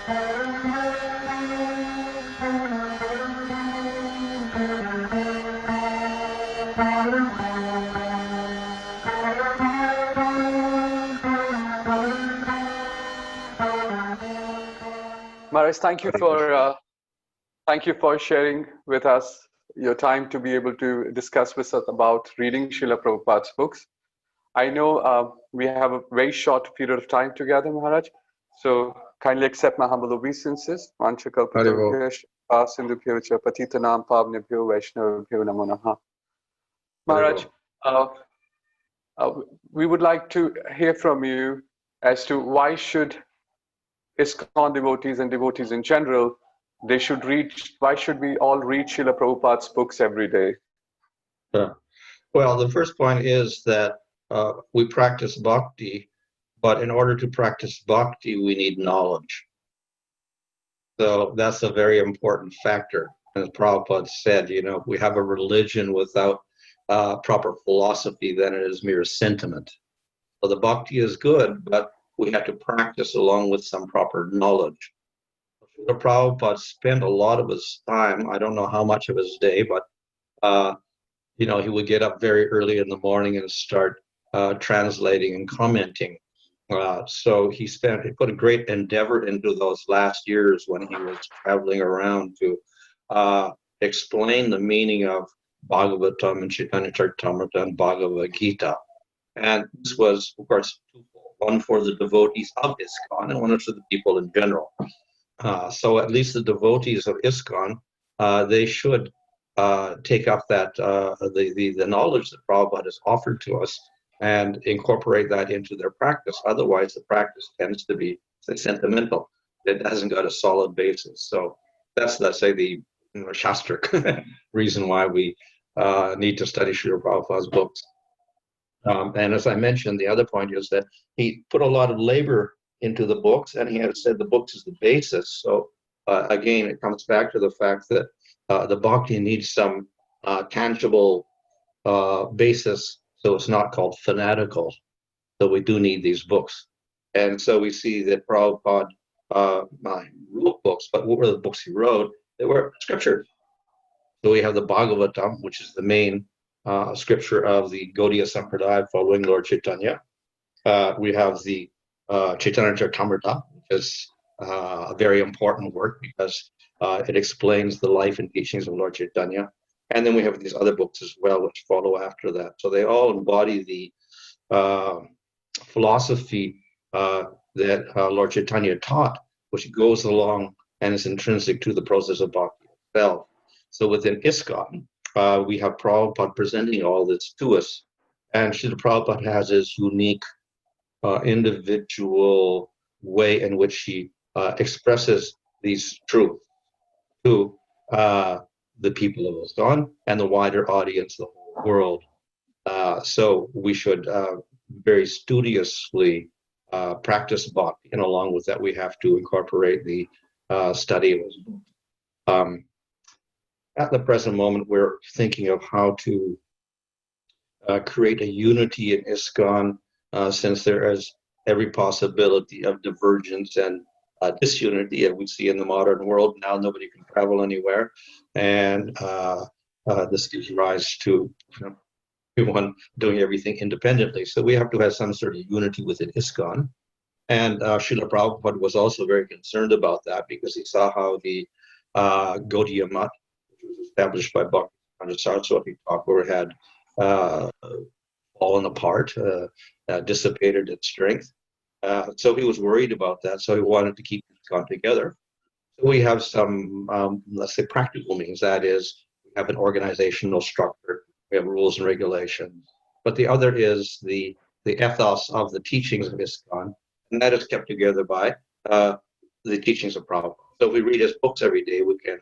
Maharaj, thank you for sharing with us your time to be able to discuss with us about reading Srila Prabhupada's books. I know we have a very short period of time together, Maharaj, so kindly accept my humble obeisances. Maharaj, we would like to hear from you as to why should ISKCON devotees and devotees in general, why should we all read Srila Prabhupada's books every day? Well, the first point is that we practice bhakti, but in order to practice bhakti, we need knowledge. So that's a very important factor. As Prabhupada said, we have a religion without proper philosophy, then it is mere sentiment. So the bhakti is good, but we have to practice along with some proper knowledge. Srila Prabhupada spent a lot of his time, I don't know how much of his day, but he would get up very early in the morning and start translating and commenting. So he put a great endeavor into those last years when he was traveling around to explain the meaning of Bhagavatam and Chaitanya Charitamrita and Bhagavad Gita. And this was, of course, one for the devotees of ISKCON and one for the people in general. So at least the devotees of ISKCON, they should take up that the knowledge that Prabhupada has offered to us and incorporate that into their practice. Otherwise, the practice tends to be sentimental. It hasn't got a solid basis. So that's, let's say, the Shastric reason why we need to study Srila Prabhupada's books. And as I mentioned, the other point is that he put a lot of labor into the books, and he had said the books is the basis. So again, it comes back to the fact that the bhakti needs some tangible basis, so it's not called fanatical. So we do need these books. And so we see that Prabhupada wrote books, but what were the books he wrote? They were scriptures. So we have the Bhagavatam, which is the main scripture of the Gaudiya Sampradaya following Lord Chaitanya. We have the Chaitanya Charitamrita, which is a very important work because it explains the life and teachings of Lord Chaitanya. And then we have these other books as well, which follow after that. So they all embody the philosophy that Lord Chaitanya taught, which goes along and is intrinsic to the process of bhakti itself. So within ISKCON, we have Prabhupada presenting all this to us. And Srila Prabhupada has his unique individual way in which he expresses these truths to the people of ISKCON and the wider audience, the whole world. So we should very studiously practice bhakti, and along with that, we have to incorporate the study of his book. At the present moment, we're thinking of how to create a unity in ISKCON, since there is every possibility of divergence and disunity that we see in the modern world. Now nobody can travel anywhere, and this gives rise to everyone doing everything independently. So we have to have some sort of unity within ISKCON. And Srila Prabhupada was also very concerned about that because he saw how the Gaudiya Math, which was established by Bhakti Saraswati Thakur, had fallen apart, dissipated its strength. So he was worried about that. So he wanted to keep ISKCON together. So we have some, let's say, practical means. That is, we have an organizational structure, we have rules and regulations. But the other is the ethos of the teachings of ISKCON, and that is kept together by the teachings of Prabhupada. So if we read his books every day, we can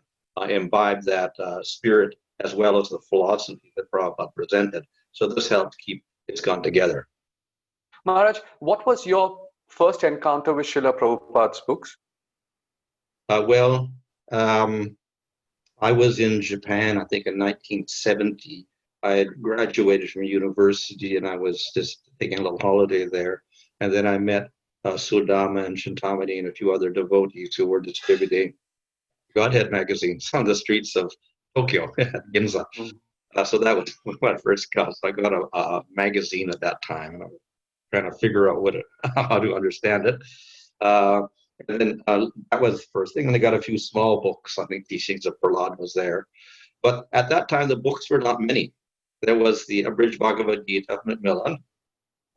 imbibe that spirit as well as the philosophy that Prabhupada presented. So this helps keep ISKCON together. Maharaj, what was your first encounter with Srila Prabhupada's books? I was in Japan, I think in 1970. I had graduated from university and I was just taking a little holiday there. And then I met Sudama and Chintamani and a few other devotees who were distributing Godhead magazines on the streets of Tokyo at Ginza. So that was when I first got. So I got a magazine at that time, and I was trying to figure out how to understand it. And then that was the first thing. And I got a few small books. I think Teachings of Prahlad was there. But at that time, the books were not many. There was the abridged Bhagavad Gita of Macmillan,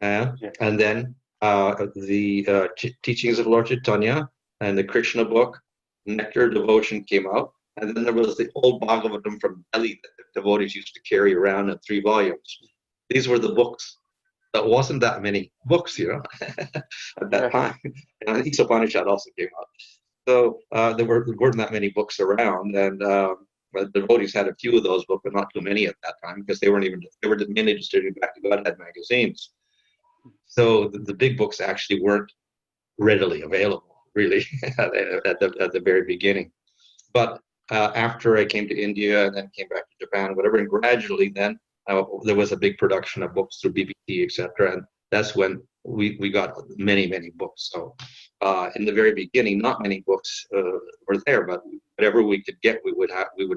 and then the Teachings of Lord Chaitanya and the Krishna book, Nectar Devotion came out. And then there was the old Bhagavatam from Delhi that the devotees used to carry around in 3 volumes. These were the books. There wasn't that many books, at that time. And the Upanishad also came out. So there weren't that many books around. And the devotees had a few of those books, but not too many at that time, because they were mainly distributed back to Godhead magazines. So the big books actually weren't readily available, really, at the very beginning. But after I came to India and then came back to Japan, whatever, and gradually then there was a big production of books through BBC, etc. And that's when we got many books. So in the very beginning, not many books were there, but whatever we could get, we would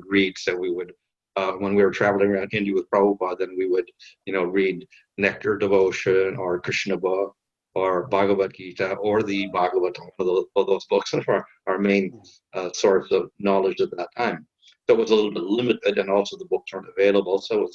read. So we would, when we were traveling around India with Prabhupada, then we would, read Nectar Devotion or Krishna book or Bhagavad Gita or the Bhagavatam. Those books are our main source of knowledge at that time. So it was a little bit limited, and also the books weren't available. So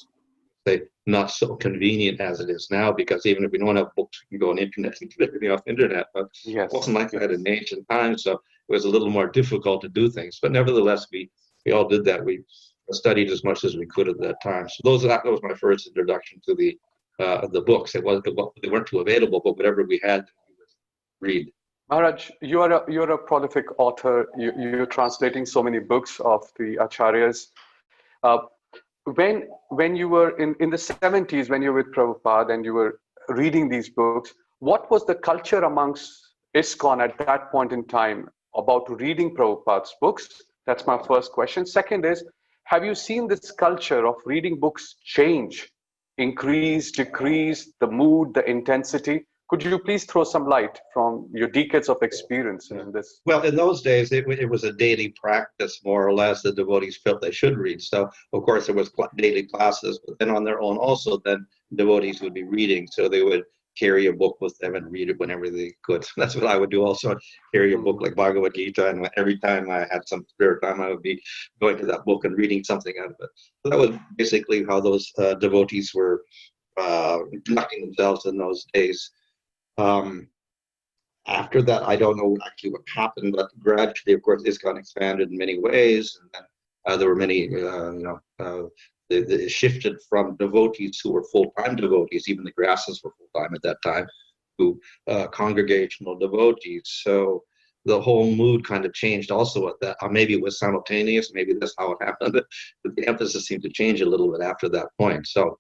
it's not so convenient as it is now, because even if we don't have books, we can go on internet and get everything off internet. But it wasn't like that in ancient times, so it was a little more difficult to do things. But nevertheless, we all did that. We studied as much as we could at that time. So that was my first introduction to the books. They weren't too available, but whatever we had, we would read. Maharaj, you're a prolific author. You're translating so many books of the acharyas. When you were in the 70s, when you were with Prabhupada and you were reading these books, what was the culture amongst ISKCON at that point in time about reading Prabhupada's books? That's my first question. Second is, have you seen this culture of reading books change, increase, decrease, the mood, the intensity? Could you please throw some light from your decades of experience in this? Well, in those days, it was a daily practice, more or less. The devotees felt they should read. So, of course, there was daily classes, but then on their own also, then devotees would be reading. So they would carry a book with them and read it whenever they could. That's what I would do also, carry a book like Bhagavad Gita, and every time I had some spare time, I would be going to that book and reading something out of it. So that was basically how those devotees were conducting themselves in those days. After that, I don't know actually what happened, but gradually, of course, ISKCON expanded in many ways, and then there were many, they shifted from devotees who were full-time devotees, even the grasses were full-time at that time, to congregational devotees. So the whole mood kind of changed also at that. Maybe it was simultaneous, maybe that's how it happened, but the emphasis seemed to change a little bit after that point. So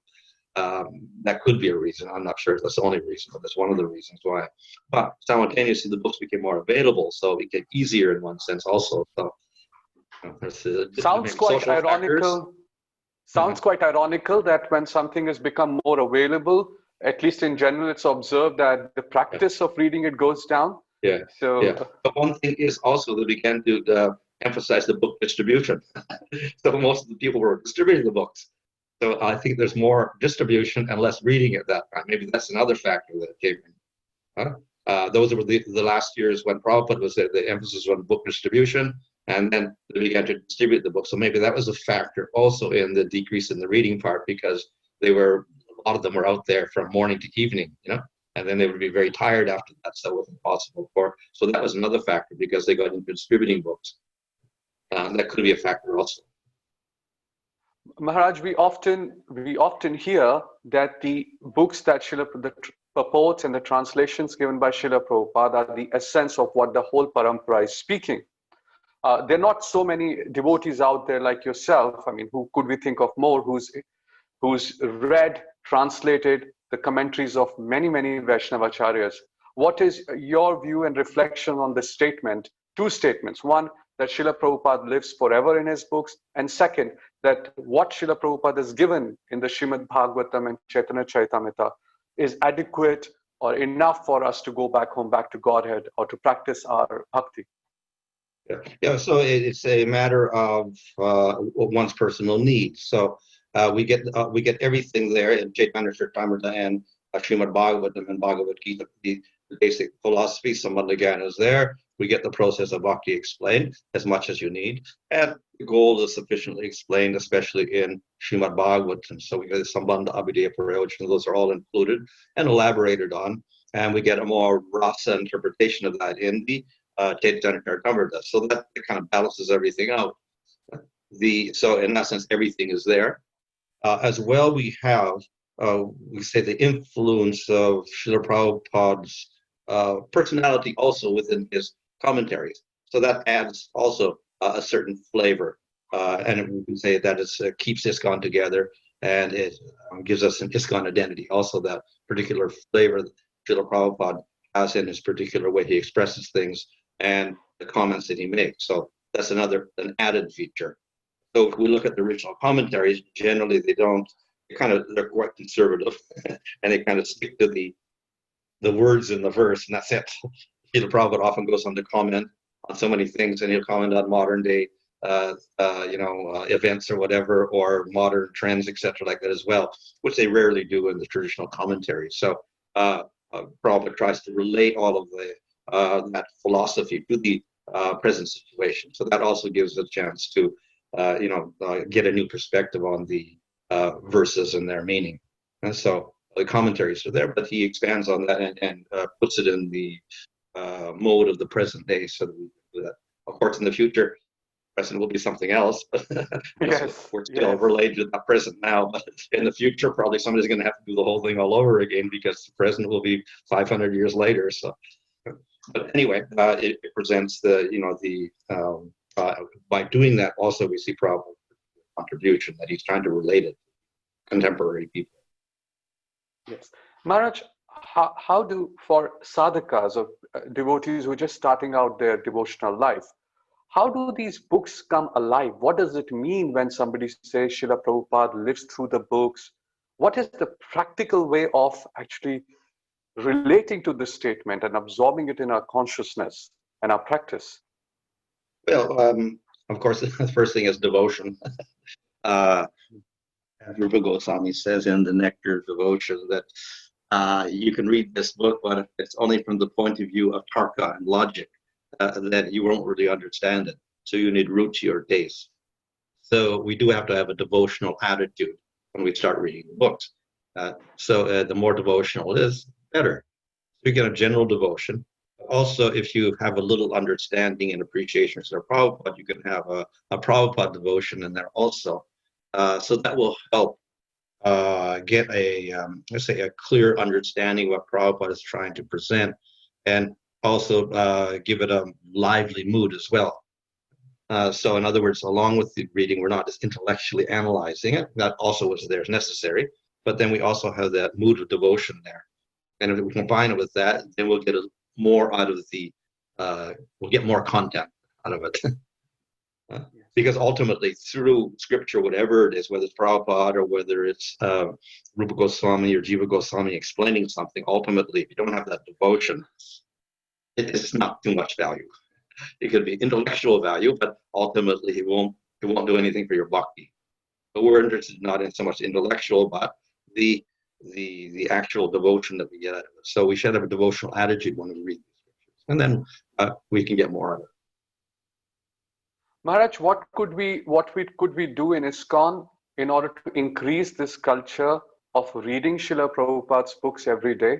that could be a reason. I'm not sure if that's the only reason, but that's one of the reasons why. But simultaneously, the books became more available, so it became easier in one sense also. So sounds quite ironical. Sounds quite ironical that when something has become more available, at least in general, it's observed that the practice of reading it goes down. So, But one thing is also they began to emphasize the book distribution. So most of the people were distributing the books. So I think there's more distribution and less reading at that time. Maybe that's another factor that came in. Those were the last years when Prabhupada was there. The emphasis on book distribution, and then they began to distribute the book. So maybe that was a factor also in the decrease in the reading part, because a lot of them were out there from morning to evening, and then they would be very tired after that, so it wasn't possible for. So that was another factor, because they got into distributing books. That could be a factor also. Maharaj, we often hear that the books that the purports and the translations given by Srila Prabhupada are the essence of what the whole parampara is speaking. There are not so many devotees out there like yourself. I mean, who could we think of more who's read, translated the commentaries of many Vaishnavacharyas? What is your view and reflection on this statement? Two statements. One, that Srila Prabhupada lives forever in his books, and second, that what Srila Prabhupada has given in the Srimad Bhagavatam and Chaitanya Charitamrita is adequate or enough for us to go back home, back to Godhead, or to practice our bhakti? Yeah, so it's a matter of one's personal needs. So we get everything there in Chaitanya Charitamrita and Srimad Bhagavatam and Bhagavad Gita. The basic philosophy, Sambandha is there. We get the process of bhakti explained as much as you need, and the goal is sufficiently explained, especially in Srimad Bhagavatam. So we get the Sambandha, Abhidheya, Prayojana; those are all included and elaborated on, and we get a more rasa interpretation of that in the Chaitanya Charitamrita. So that kind of balances everything out. So in that sense, everything is there. As well, we have we say the influence of Srila Prabhupada's personality also within his commentaries. So that adds also a certain flavor, and we can say that it keeps ISKCON together, and it gives us an ISKCON identity. Also, that particular flavor that Srila Prabhupada has in his particular way he expresses things and the comments that he makes. So that's an added feature. So if we look at the original commentaries, generally they're quite conservative, and they kind of stick to the words in the verse, and that's it. Srila Prabhupada often goes on to comment on so many things, and he'll comment on modern day events or whatever, or modern trends, etc., like that as well, which they rarely do in the traditional commentaries. So Prabhupada tries to relate all of that philosophy to the present situation. So that also gives a chance to get a new perspective on the verses and their meaning. And so the commentaries are there, but he expands on that and puts it in the mode of the present day. So that we do that. Of course, in the future, present will be something else. Yes, we're still related to that present now, but in the future, probably somebody's going to have to do the whole thing all over again, because the present will be 500 years later. So, but anyway, it presents by doing that, also we see Prabhupada's contribution, that he's trying to relate it to contemporary people. Yes. Maharaj, how do, for sadhakas or devotees who are just starting out their devotional life, how do these books come alive? What does it mean when somebody says Srila Prabhupada lives through the books? What is the practical way of actually relating to this statement and absorbing it in our consciousness and our practice? Well, of course, the first thing is devotion. Rupa Goswami says in the Nectar of Devotion that you can read this book, but it's only from the point of view of tarka and logic, that you won't really understand it. So you need ruchi or taste. So we do have to have a devotional attitude when we start reading the books. So the more devotional it is, better. So you get a general devotion. Also, if you have a little understanding and appreciation for Prabhupada, you can have a Prabhupada devotion in there also. So that will help get let's say, a clear understanding of what Prabhupada is trying to present, and also give it a lively mood as well. So in other words, along with the reading, we're not just intellectually analyzing it. That also is there, is necessary. But then we also have that mood of devotion there. And if we combine it with that, then we'll get more out of we'll get more content out of it. Because ultimately, through scripture, whatever it is, whether it's Prabhupada or whether it's Rupa Goswami or Jiva Goswami explaining something, ultimately, if you don't have that devotion, it's not too much value. It could be intellectual value, but ultimately, it won't do anything for your bhakti. But we're interested not in so much intellectual, but the actual devotion that we get out of it. So we should have a devotional attitude when we read these scriptures, and then we can get more out of it. Maharaj, what could we do in ISKCON in order to increase this culture of reading Srila Prabhupada's books every day?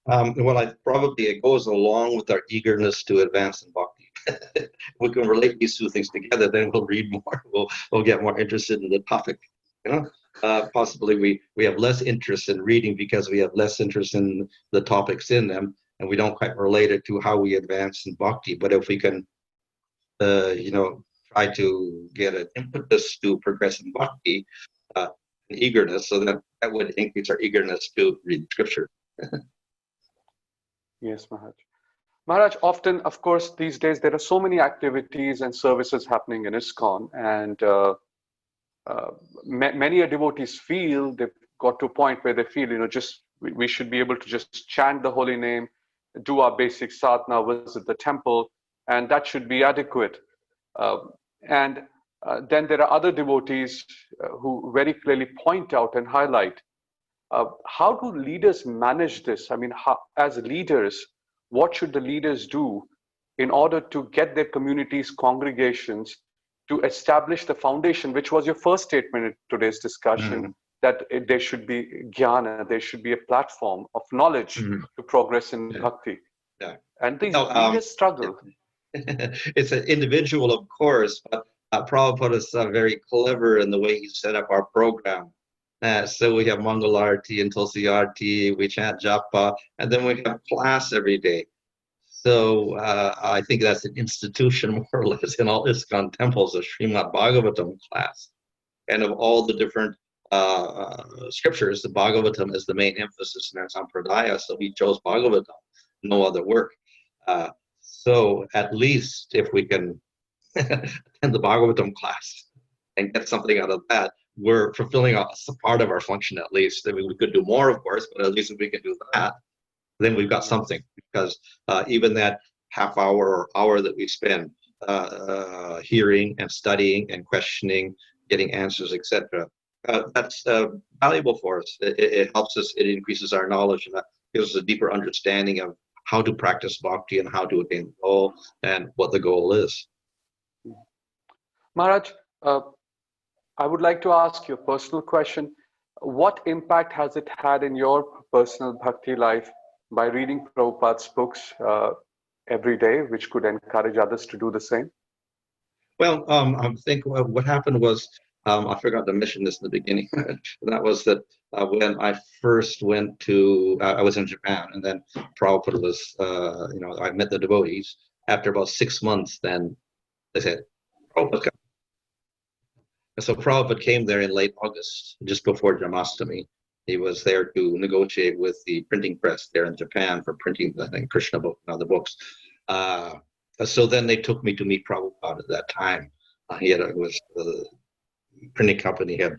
Well, it goes along with our eagerness to advance in bhakti. We can relate these two things together, then we'll read more. We'll get more interested in the topic. Possibly we have less interest in reading because we have less interest in the topics in them, and we don't quite relate it to how we advance in bhakti. But if we can try to get an impetus to progress in bhakti, an eagerness, so that would increase our eagerness to read scripture. Yes, Maharaj. Maharaj, often, of course, these days there are so many activities and services happening in ISKCON, and many devotees feel they've got to a point where they feel, just We should be able to just chant the holy name, do our basic sadhana, visit the temple, and that should be adequate. And then there are other devotees who very clearly point out and highlight how do leaders manage this? I mean, as leaders, what should the leaders do in order to get their communities, congregations to establish the foundation, which was your first statement in today's discussion, that there should be jnana, there should be a platform of knowledge to progress in bhakti. Yeah. And these leaders struggle. It's an individual, of course, but Prabhupada is very clever in the way he set up our program. So we have Mangalarti and Tulsi Arti, we chant japa, and then we have class every day. So I think that's an institution, more or less, in all ISKCON temples, a Srimad Bhagavatam class. And of all the different scriptures, the Bhagavatam is the main emphasis in our Sampradaya, so we chose Bhagavatam, no other work. So at least if we can attend the Bhagavatam class and get something out of that, we're fulfilling a part of our function at least. I mean, we could do more, of course, but at least if we can do that, then we've got something. Because even that half hour or hour that we spend hearing and studying and questioning, getting answers, etc., that's valuable for us. It helps us, it increases our knowledge, and that gives us a deeper understanding of how to practice bhakti and how to attain the goal and what the goal is. Maharaj, I would like to ask you a personal question. What impact has it had in your personal bhakti life by reading Prabhupada's books every day, which could encourage others to do the same? Well, I think what happened was, I forgot to mention this in the beginning. That was that when I first went to, I was in Japan, and then Prabhupada was, I met the devotees. After about 6 months, then they said, Prabhupada come. And so Prabhupada came there in late August, just before Janmashtami. He was there to negotiate with the printing press there in Japan for printing the Krishna book and other books. So then they took me to meet Prabhupada at that time. The printing company had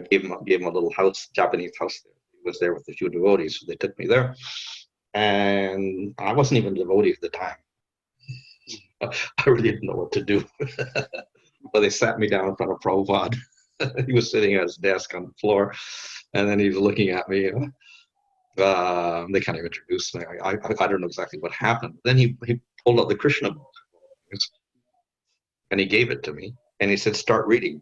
gave him a little house, Japanese house there. He was there with a few devotees, so they took me there. And I wasn't even a devotee at the time. I really didn't know what to do. But they sat me down in front of Prabhupada. He was sitting at his desk on the floor, and then he was looking at me. They kind of introduced me. I don't know exactly what happened. Then he pulled out the Krishna book, and he gave it to me, and he said, "Start reading."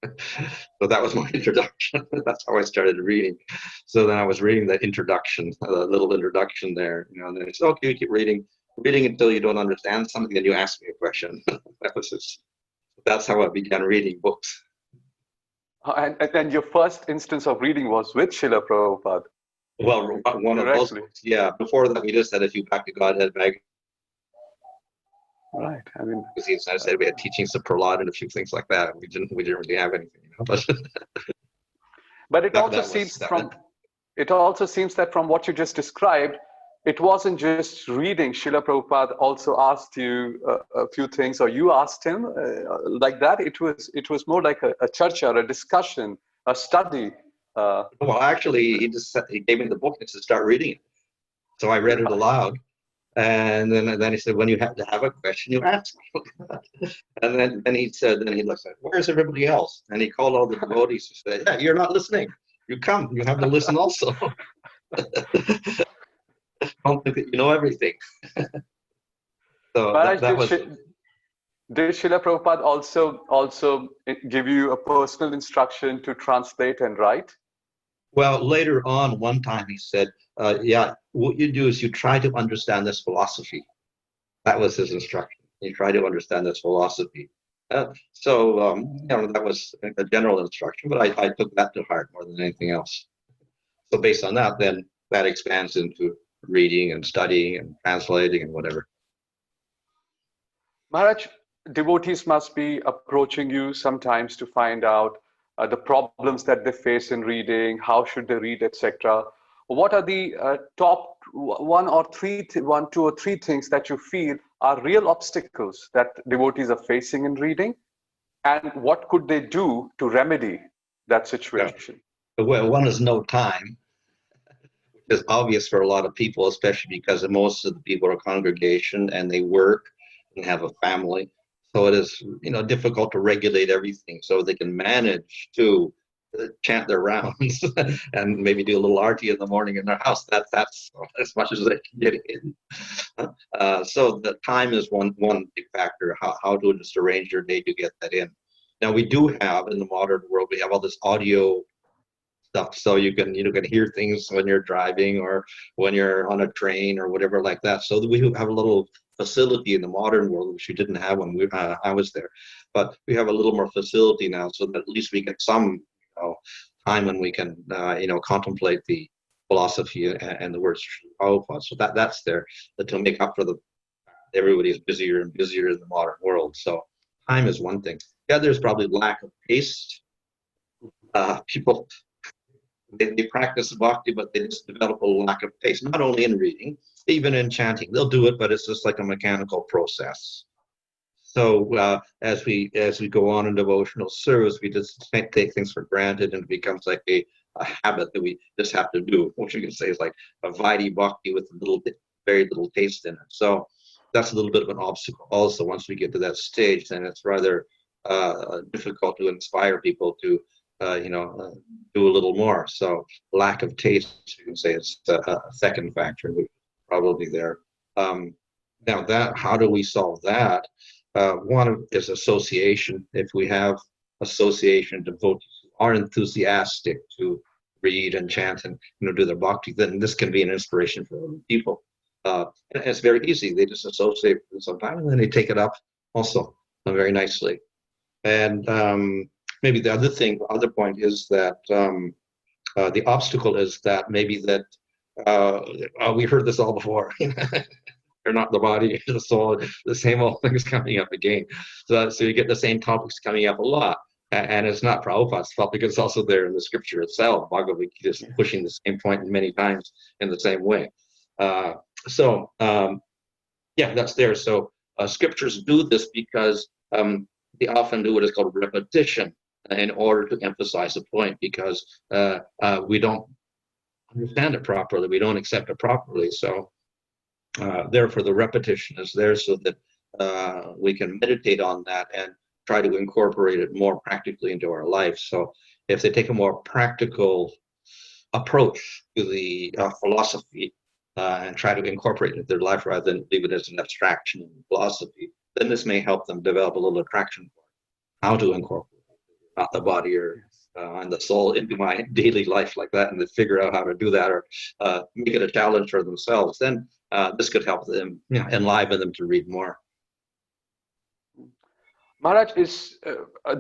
So that was my introduction. That's how I started reading. So then I was reading the introduction, the little introduction there, and then he said, "Okay, you keep reading until you don't understand something, and you ask me a question." That's how I began reading books. And your first instance of reading was with Srila Prabhupada? Well, one of those books, yeah. Before that, we just had a few Back to Godhead magazines. Right. I mean, I said we had teachings of Prahlad and a few things like that. We didn't really have anything, But it also seems that from what you just described, it wasn't just reading. Srila Prabhupada also asked you a few things, or you asked him like that. It was more like a charcha, a discussion, a study. Well, actually, he gave me the book and said, "Start reading it." So I read it aloud, and then he said, "When you have to have a question, you ask." And then he said, he looked at, "Where's everybody else?" And he called all the devotees and said, "Yeah, you're not listening. You come. You have to listen also." Don't think that you know everything. So did Srila Prabhupada also give you a personal instruction to translate and write? Well, later on, one time he said, what you do is you try to understand this philosophy. That was his instruction. You try to understand this philosophy. That was a general instruction, but I took that to heart more than anything else. So based on that, then that expands into reading and studying and translating and whatever. Maharaj, devotees must be approaching you sometimes to find out the problems that they face in reading, how should they read, etc. What are the top one, two or three things that you feel are real obstacles that devotees are facing in reading, and what could they do to remedy that situation? Well, one is no time. is obvious for a lot of people, especially because most of the people are congregation and they work and have a family. So it is, difficult to regulate everything. So they can manage to chant their rounds and maybe do a little arti in the morning in their house. That's as much as they can get in. So the time is one big factor. How to just arrange your day to get that in. Now we do have in the modern world, we have all this audio stuff, so you can hear things when you're driving or when you're on a train or whatever like that. So we have a little facility in the modern world, which we didn't have when I was there, but we have a little more facility now, so that at least we get some time when we can contemplate the philosophy and the words of Prabhupada. So that's there to make up for everybody is busier and busier in the modern world. So time is one thing. The other is probably lack of taste. People they practice bhakti, but they just develop a lack of taste, not only in reading, even in chanting. They'll do it, but it's just like a mechanical process. So as we go on in devotional service, we just take things for granted, and it becomes like a habit that we just have to do. What you can say is like a vaidhi bhakti with very little taste in it. So that's a little bit of an obstacle. Also, once we get to that stage, then it's rather difficult to inspire people to do a little more. So lack of taste, you can say, it's a second factor, which is probably there. Now how do we solve that? One is association. If we have association devotees who are enthusiastic to read and chant and do their bhakti, then this can be an inspiration for other people. And it's very easy. They just associate with sometime, and then they take it up also very nicely. And maybe the other point is that the obstacle is that maybe that we heard this all before. They're not the body, the soul. The same old things coming up again. So you get the same topics coming up a lot, and it's not Prabhupada's fault because it's also there in the scripture itself. Bhagavad Gita is pushing the same point many times in the same way. That's there. So scriptures do this because they often do what is called repetition in order to emphasize a point, because we don't understand it properly, we don't accept it properly. So therefore the repetition is there so that we can meditate on that and try to incorporate it more practically into our life. So if they take a more practical approach to the philosophy and try to incorporate it into their life rather than leave it as an abstraction in philosophy, then this may help them develop a little attraction for how to incorporate not the body or and the soul into my daily life like that, and to figure out how to do that, or make it a challenge for themselves. Then this could help them, enliven them to read more. Maharaj, is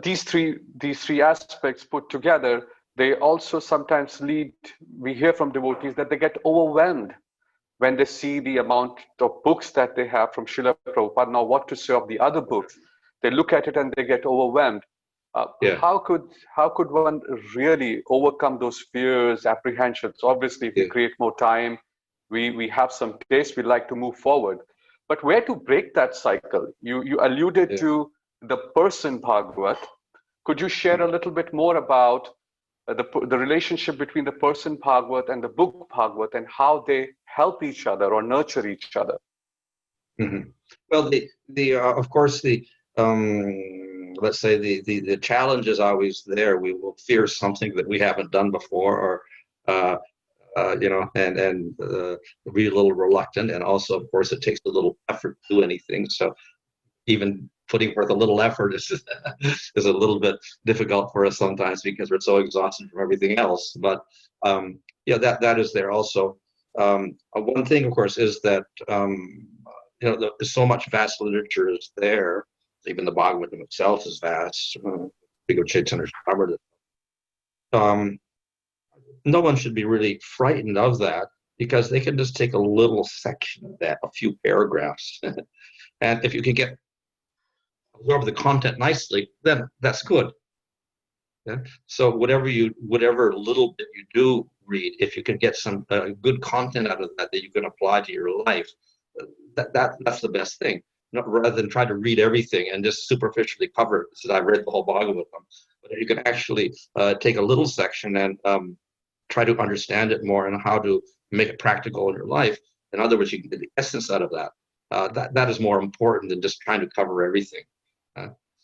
these three aspects put together, they also sometimes lead, we hear from devotees that they get overwhelmed when they see the amount of books that they have from Srila Prabhupada. Now what to say of the other books? They look at it and they get overwhelmed. How could one really overcome those fears, apprehensions? Obviously, if we create more time, we have some taste, we like to move forward. But where to break that cycle? You alluded to the person Bhagavat. Could you share a little bit more about the relationship between the person Bhagavat and the book Bhagavat, and how they help each other or nurture each other? Mm-hmm. Well, of course, let's say the challenge is always there. We will fear something that we haven't done before, or and be a little reluctant. And also, of course, it takes a little effort to do anything. So even putting forth a little effort is a little bit difficult for us sometimes because we're so exhausted from everything else. But that is there also. One thing, of course, is that there's so much vast literature is there. Even the Bhagavatam itself is vast. Big Chaitanya's covered it. No one should be really frightened of that, because they can just take a little section of that, a few paragraphs, and if you can absorb the content nicely, then that's good. Yeah? So whatever little bit you do read, if you can get some good content out of that you can apply to your life, that's the best thing. Rather than try to read everything and just superficially cover it. Since I read the whole Bhagavatam, but you can actually take a little section and try to understand it more, and how to make it practical in your life. In other words, you can get the essence out of that. That is more important than just trying to cover everything.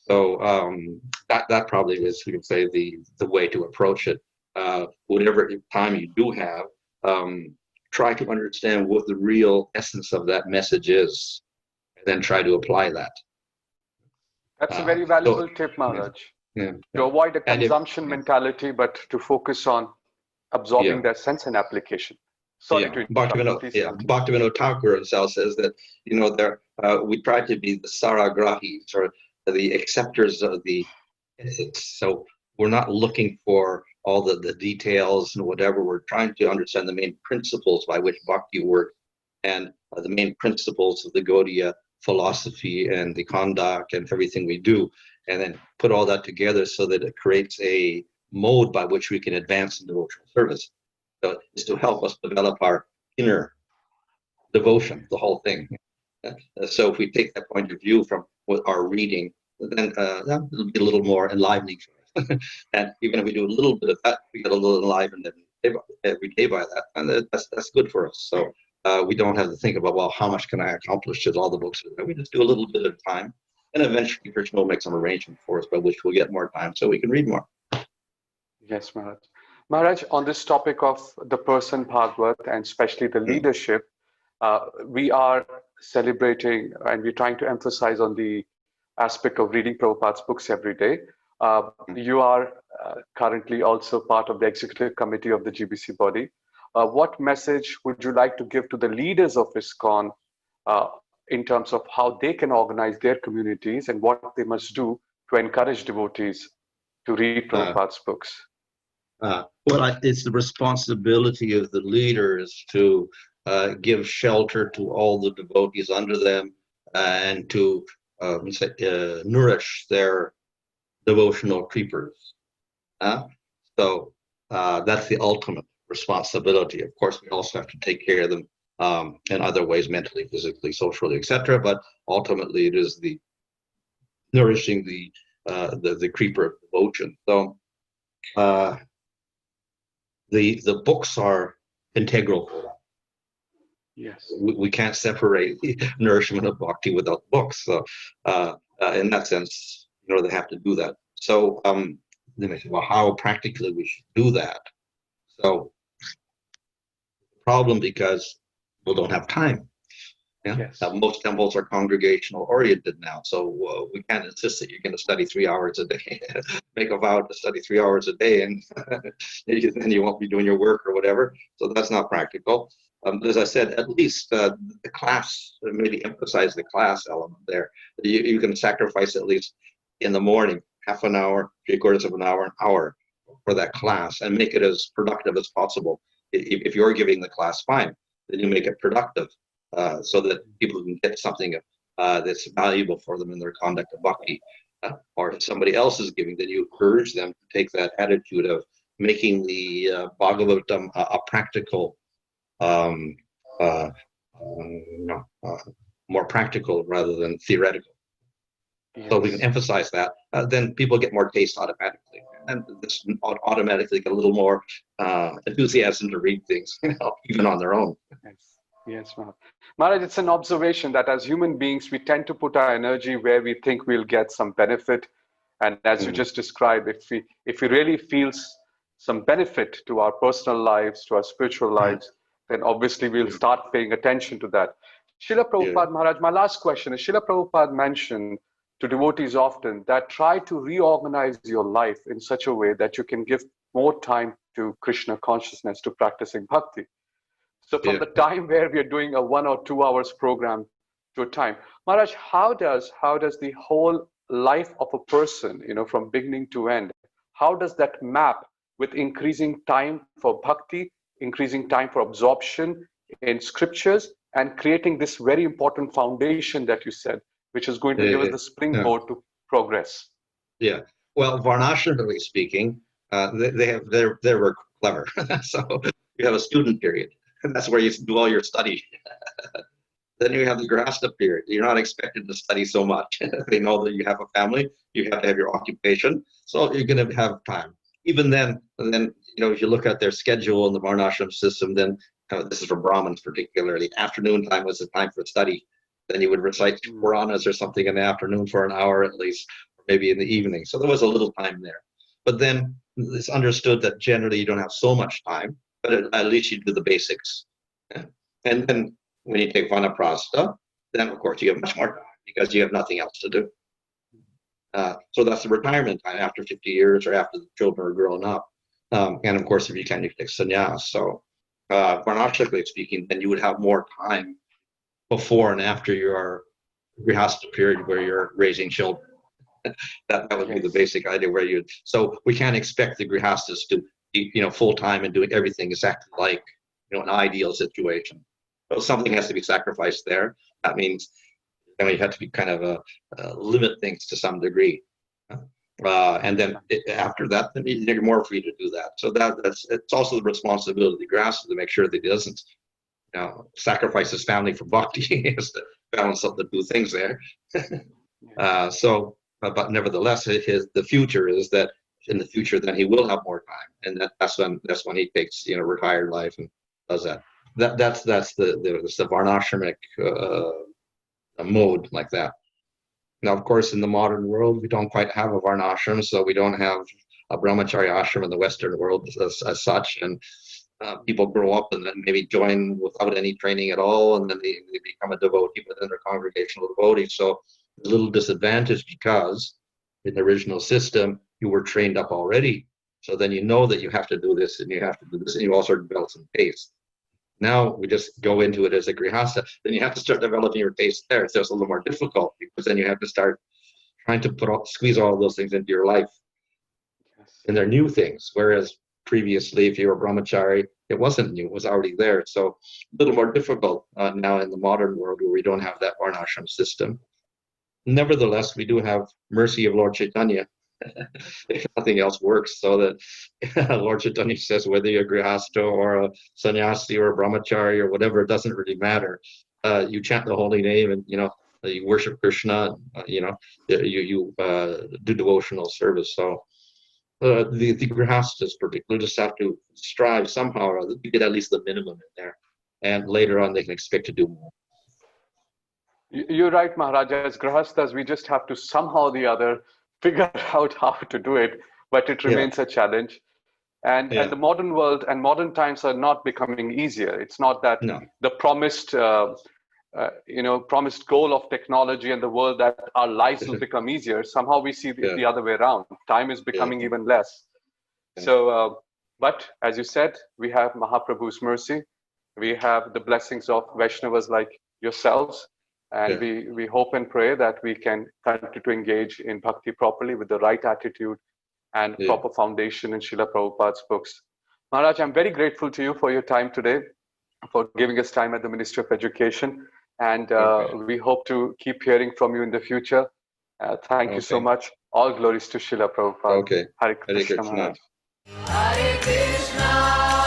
That probably is, you can say, the way to approach it. Whatever time you do have, try to understand what the real essence of that message is, and then try to apply that. That's a very valuable tip, Maharaj. Yeah. To avoid a consumption mentality, but to focus on absorbing their sense and application. Sorry to interrupt. Bhaktivinoda Thakur himself says that, we try to be the saragrahis, or the acceptors of the ethics. So we're not looking for all the details and whatever. We're trying to understand the main principles by which bhakti works, and the main principles of the Gaudiya philosophy and the conduct and everything we do, and then put all that together so that it creates a mode by which we can advance in devotional service. So it's to help us develop our inner devotion, the whole thing. So if we take that point of view from what our reading, then that'll be a little more enlivening for us. And even if we do a little bit of that, we get a little enlivened every day by that, and that's good for us. So we don't have to think about, well, how much can I accomplish with all the books? We just do a little bit at a time, and eventually Krishna will make some arrangement for us by which we'll get more time so we can read more. Yes, Maharaj. Maharaj, on this topic of the person Bhagavad, and especially the leadership, we are celebrating and we're trying to emphasize on the aspect of reading Prabhupada's books every day. You are currently also part of the executive committee of the GBC body. What message would you like to give to the leaders of ISKCON in terms of how they can organize their communities and what they must do to encourage devotees to read Prabhupada's books? It's the responsibility of the leaders to give shelter to all the devotees under them, and to nourish their devotional creepers. So that's the ultimate responsibility. Of course, we also have to take care of them in other ways, mentally, physically, socially, etc. But ultimately, it is the nourishing the creeper of devotion. So the books are integral for that. Yes. We can't separate the nourishment of bhakti without books. So in that sense, they have to do that. So then I said, well, how practically we should do that? So the problem, because people don't have time. Yeah. Yes. Most temples are congregational oriented now, so we can't insist that you're going to study 3 hours a day. Make a vow to study 3 hours a day, and then you won't be doing your work or whatever. So that's not practical. As I said, at least the class, maybe emphasize the class element there. You can sacrifice at least in the morning, half an hour, 3/4 of an hour for that class, and make it as productive as possible. If you're giving the class, fine, then you make it productive. So that people can get something that's valuable for them in their conduct of bhakti. Or if somebody else is giving, then you urge them to take that attitude of making the Bhagavatam a practical, more practical rather than theoretical. Yes. So we can emphasize that, then people get more taste automatically, and this automatically get a little more enthusiasm to read things, even on their own. Yes. Yes, Maharaj, it's an observation that as human beings, we tend to put our energy where we think we'll get some benefit. And as you just described, if we really feel some benefit to our personal lives, to our spiritual lives, then obviously we'll start paying attention to that. Srila Prabhupada, Maharaj, my last question is, Srila Prabhupada mentioned to devotees often that try to reorganize your life in such a way that you can give more time to Krishna consciousness, to practicing bhakti. So from the time where we are doing a 1 or 2 hours program to a time, Maharaj, how does the whole life of a person, from beginning to end, how does that map with increasing time for bhakti, increasing time for absorption in scriptures, and creating this very important foundation that you said, which is going to give us the springboard to progress? Yeah. Well, varnashramically speaking, they were clever. So you have a student period. And that's where you do all your study. Then you have the grasta period. You're not expected to study so much. They know that you have a family, you have to have your occupation, so you're going to have time. Even then, if you look at their schedule in the Varnashram system, then this is for Brahmins particularly, afternoon time was the time for study. Then you would recite Puranas or something in the afternoon for an hour at least, or maybe in the evening. So there was a little time there. But then it's understood that generally you don't have so much time, but at least you do the basics. Yeah? And then when you take Vanaprastha, then of course you have much more time because you have nothing else to do. So that's the retirement time after 50 years or after the children are grown up. And of course, if you can, you take sannyas. So varnashically speaking, then you would have more time before and after your grihastha period where you're raising children. that would be the basic idea where you. So we can't expect the grihasthas to be, full time and doing everything exactly like, an ideal situation. So something has to be sacrificed there. That means you have to be kind of limit things to some degree. And then after that, then you're more free to do that. So it's also the responsibility of the grihastha to make sure that he doesn't sacrifice his family for bhakti. He has to balance up the two things there. But nevertheless, the future is that in the future, then he will have more time, and that's when he takes retired life and does that. That's the varnashramic mode like that. Now, of course, in the modern world, we don't quite have a varnashram, so we don't have a brahmacharya ashram in the Western world as such, and people grow up and then maybe join without any training at all, and then they become a devotee, but then they're congregational devotees. So a little disadvantage because in the original system, you were trained up already. So then you know that you have to do this and you have to do this, and you also develop some taste. Now we just go into it as a grihastha. Then you have to start developing your taste there. So it's a little more difficult because then you have to start trying to squeeze all those things into your life. And they're new things. Whereas previously, if you were a brahmachari, it wasn't new, it was already there. So a little more difficult now in the modern world where we don't have that varnashram system. Nevertheless, we do have mercy of Lord Chaitanya. If nothing else works, so that Lord Chaitanya says whether you're a grihastha or a sannyasi or a brahmachari or whatever, it doesn't really matter. You chant the holy name and you worship Krishna. You do devotional service. So the grihasthas particularly just have to strive somehow or other to get at least the minimum in there, and later on they can expect to do more. You're right, Maharaja. As grihasthas, we just have to somehow or the other figure out how to do it, but it remains a challenge. And the modern world and modern times are not becoming easier. It's not that the promised, promised goal of technology and the world that our lives will become easier. Somehow we see the other way around. Time is becoming even less. So, but as you said, we have Mahaprabhu's mercy. We have the blessings of Vaishnavas like yourselves. And we hope and pray that we can continue to engage in bhakti properly with the right attitude and proper foundation in Srila Prabhupada's books. Maharaj, I'm very grateful to you for your time today, for giving us time at the Ministry of Education. And we hope to keep hearing from you in the future. Thank you so much. All glories to Srila Prabhupada. Okay. Hare Krishna, Hare Krishna. Maharaj. Hare Krishna.